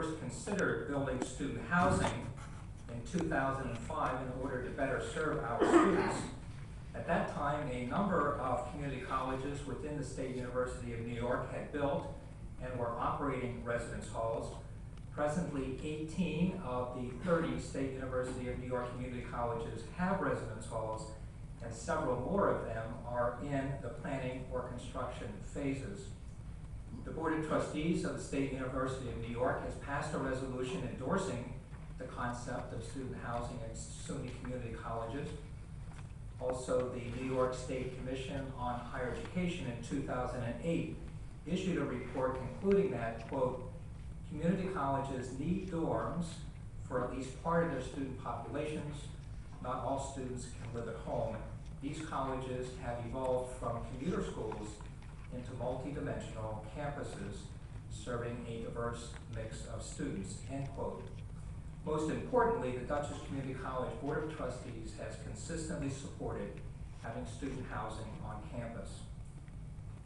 first considered building student housing in 2005 in order to better serve our students. At that time, a number of community colleges within the State University of New York had built and were operating residence halls. Presently, 18 of the 30 State University of New York community colleges have residence halls, and several more of them are in the planning or construction phases. The Board of Trustees of the State University of New York has passed a resolution endorsing the concept of student housing at SUNY community colleges. Also, the New York State Commission on Higher Education in 2008 issued a report concluding that, quote, community colleges need dorms for at least part of their student populations. Not all students can live at home. These colleges have evolved from commuter schools into multi-dimensional campuses serving a diverse mix of students, end quote. Most importantly, the Dutchess Community College Board of Trustees has consistently supported having student housing on campus.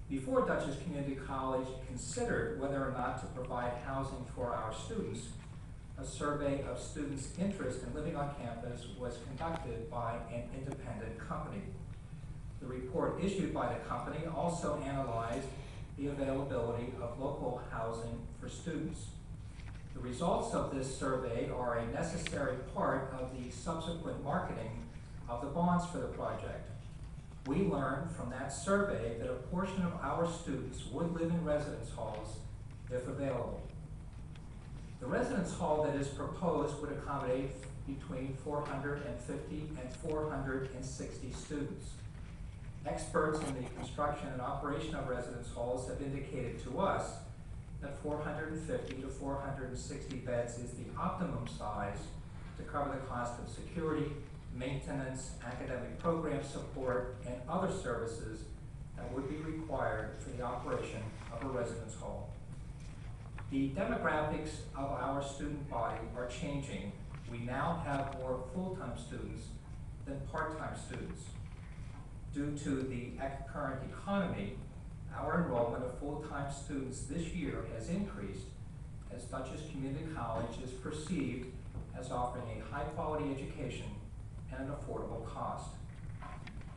Before Dutchess Community College considered whether or not to provide housing for our students, a survey of students' interest in living on campus was conducted by an independent company. The report issued by the company also analyzed the availability of local housing for students. The results of this survey are a necessary part of the subsequent marketing of the bonds for the project. We learned from that survey that a portion of our students would live in residence halls if available. The residence hall that is proposed would accommodate between 450 and 460 students. Experts in the construction and operation of residence halls have indicated to us that 450 to 460 beds is the optimum size to cover the cost of security, maintenance, academic program support, and other services that would be required for the operation of a residence hall. The demographics of our student body are changing. We now have more full-time students than part-time students. Due to the current economy, our enrollment of full-time students this year has increased as Dutchess Community College is perceived as offering a high-quality education at an affordable cost.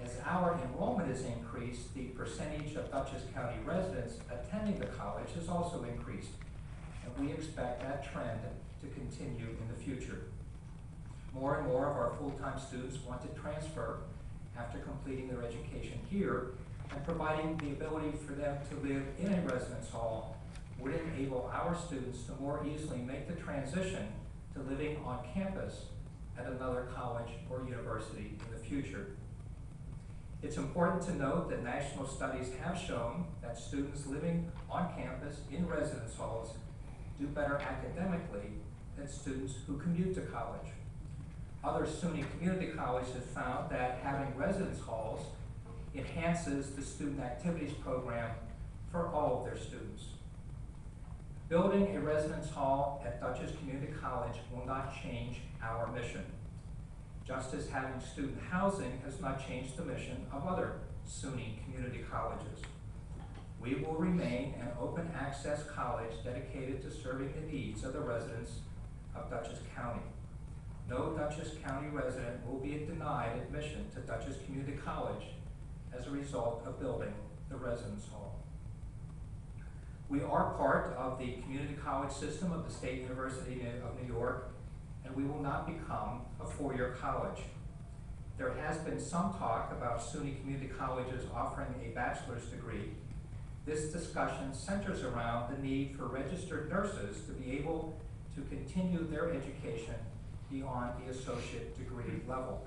As our enrollment has increased, the percentage of Dutchess County residents attending the college has also increased, and we expect that trend to continue in the future. More and more of our full-time students want to transfer after completing their education here, and providing the ability for them to live in a residence hall would enable our students to more easily make the transition to living on campus at another college or university in the future. It's important to note that national studies have shown that students living on campus in residence halls do better academically than students who commute to college. Other SUNY community colleges have found that having residence halls enhances the student activities program for all of their students. Building a residence hall at Dutchess Community College will not change our mission, just as having student housing has not changed the mission of other SUNY community colleges. We will remain an open access college dedicated to serving the needs of the residents of Dutchess County. No Dutchess County resident will be denied admission to Dutchess Community College as a result of building the residence hall. We are part of the community college system of the State University of New York, and we will not become a four-year college. There has been some talk about SUNY community colleges offering a bachelor's degree. This discussion centers around the need for registered nurses to be able to continue their education beyond the associate degree level.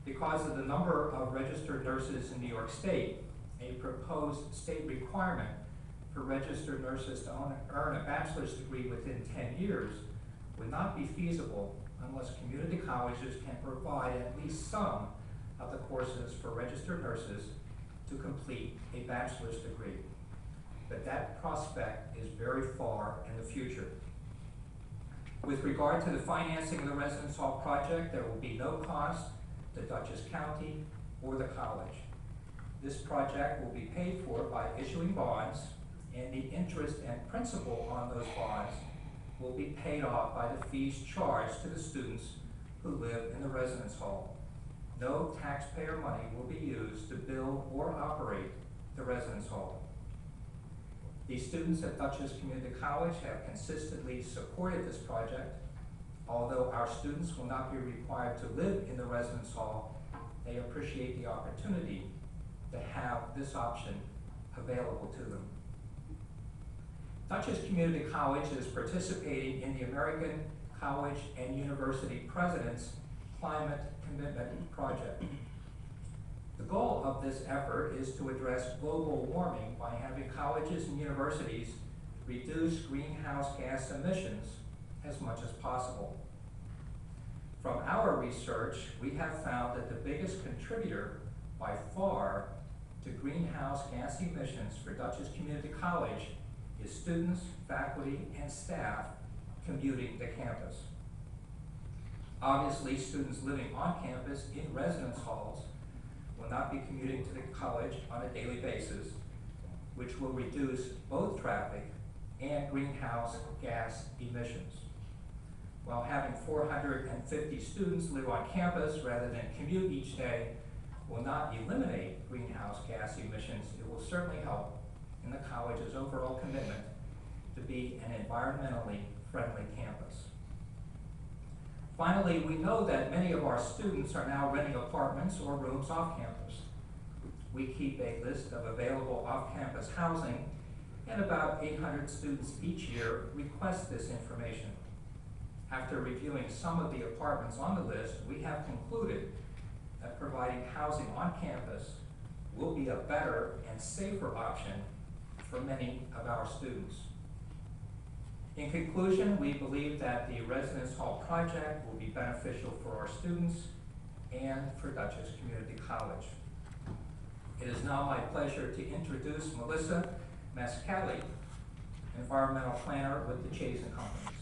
Because of the number of registered nurses in New York State, a proposed state requirement for registered nurses to earn a bachelor's degree within 10 years would not be feasible unless community colleges can provide at least some of the courses for registered nurses to complete a bachelor's degree. But that prospect is very far in the future. With regard to the financing of the residence hall project, there will be no cost to Dutchess County or the college. This project will be paid for by issuing bonds, and the interest and principal on those bonds will be paid off by the fees charged to the students who live in the residence hall. No taxpayer money will be used to build or operate the residence hall. The students at Dutchess Community College have consistently supported this project. Although our students will not be required to live in the residence hall, they appreciate the opportunity to have this option available to them. Dutchess Community College is participating in the American College and University President's Climate Commitment Project. The goal of this effort is to address global warming by having colleges and universities reduce greenhouse gas emissions as much as possible. From our research, we have found that the biggest contributor by far to greenhouse gas emissions for Dutchess Community College is students, faculty, and staff commuting to campus. Obviously, students living on campus in residence halls will not be commuting to the college on a daily basis, which will reduce both traffic and greenhouse gas emissions. While having 450 students live on campus rather than commute each day will not eliminate greenhouse gas emissions, it will certainly help in the college's overall commitment to be an environmentally friendly campus. Finally, we know that many of our students are now renting apartments or rooms off campus. We keep a list of available off-campus housing, and about 800 students each year request this information. After reviewing some of the apartments on the list, we have concluded that providing housing on campus will be a better and safer option for many of our students. In conclusion, we believe that the Residence Hall project will be beneficial for our students and for Dutchess Community College. It is now my pleasure to introduce Melissa Mascali, environmental planner with the Dutchess and Companies.